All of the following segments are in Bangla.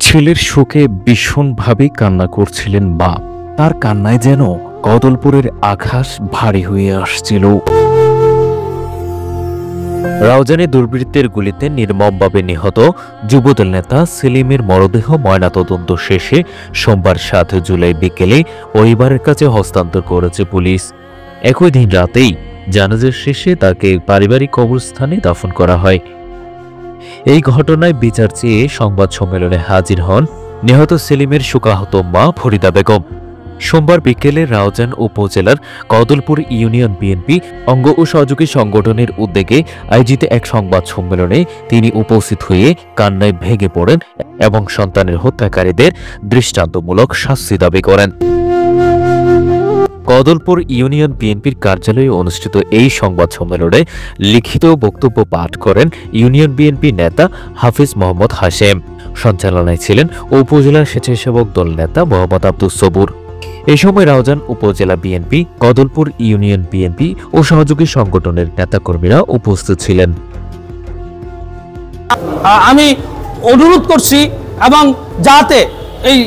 ছেলের শোকে ভীষণভাবে কান্না করছিলেন মা। তার কান্নায় যেন কদলপুরের আকাশ ভারী হয়ে আসছিল। রাউজানে দুর্বৃত্তের গুলিতে নির্মমভাবে নিহত যুবদল নেতা সেলিমের মরদেহ ময়নাতদন্ত শেষে সোমবার 7 জুলাই বিকেলে পরিবারের কাছে হস্তান্তর করেছে পুলিশ। একই দিন রাতেই জানাজা শেষে তাকে পারিবারিক কবরস্থানে দাফন করা হয়। এই ঘটনায় বিচার চেয়ে সংবাদ সম্মেলনে হাজির হন নিহত সেলিমের শোকাহত মা ফরিদা বেগম। সোমবার বিকেলে রাউজান উপজেলার কদলপুর ইউনিয়ন বিএনপি অঙ্গ ও সহযোগী সংগঠনের উদ্যোগে আয়োজিত এক সংবাদ সম্মেলনে তিনি উপস্থিত হয়ে কান্নায় ভেঙে পড়েন এবং সন্তানের হত্যাকারীদের দৃষ্টান্তমূলক শাস্তি দাবি করেন। কদলপুর ইউনিয়ন বিএনপির কার্যালয়ে অনুষ্ঠিত এই সংবাদ সম্মেলনে লিখিত বক্তব্য পাঠ করেন ইউনিয়ন বিএনপি নেতা হাফিজ মোহাম্মদ হাশেম। সঞ্চালনায় ছিলেন উপজেলা স্বেচ্ছাসেবক দল নেতা মোহাম্মদ আব্দুস সবুর। এ সময় রাউজান উপজেলা বিএনপি, কদলপুর ইউনিয়ন বিএনপি ও সহযোগী সংগঠনের নেতাকর্মীরা উপস্থিত ছিলেন। আমি অনুরোধ করছি এবং যাতে এই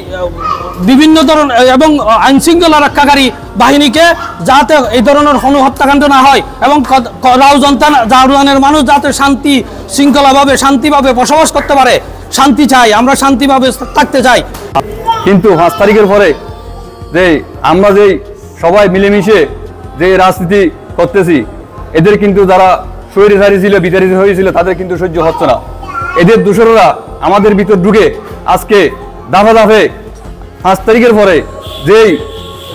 বিভিন্ন ধরনের এবং আইন শৃঙ্খলা রক্ষাকারী বাহিনীকে যাতে এই ধরনের কোনো হত্যাকাণ্ড না হয় এবং রাউজানের মানুষ যাতে শান্তি শৃঙ্খলাভাবে শান্তিভাবে বসবাস করতে পারে। শান্তি চাই, আমরা শান্তিভাবে থাকতে চাই। কিন্তু 5 তারিখের পরে যে আমরা যে সবাই মিলেমিশে যে রাজনীতি করতেছি, এদের কিন্তু যারা স্বৈরাচারী ছিল, বিতাড়িত হয়েছিল, তাদের কিন্তু সহ্য হচ্ছে না। এদের দোসররা আমাদের ভিতর ঢুকে আজকে দাফে দাফে 5 তারিখের পরে যেই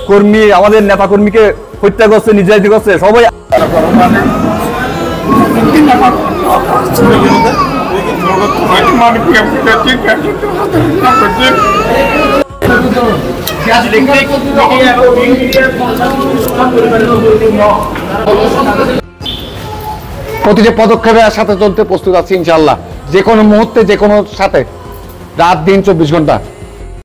কর্মী আমাদের নেতা কর্মীকে হত্যা করছে, নির্যাতিত করছে, সবাই প্রতিটি পদক্ষেপের সাথে চলতে প্রস্তুত আছি ইনশাআল্লাহ। যে কোনো মুহূর্তে, যে কোনো সাথে, রাত দিন 24 ঘন্টা।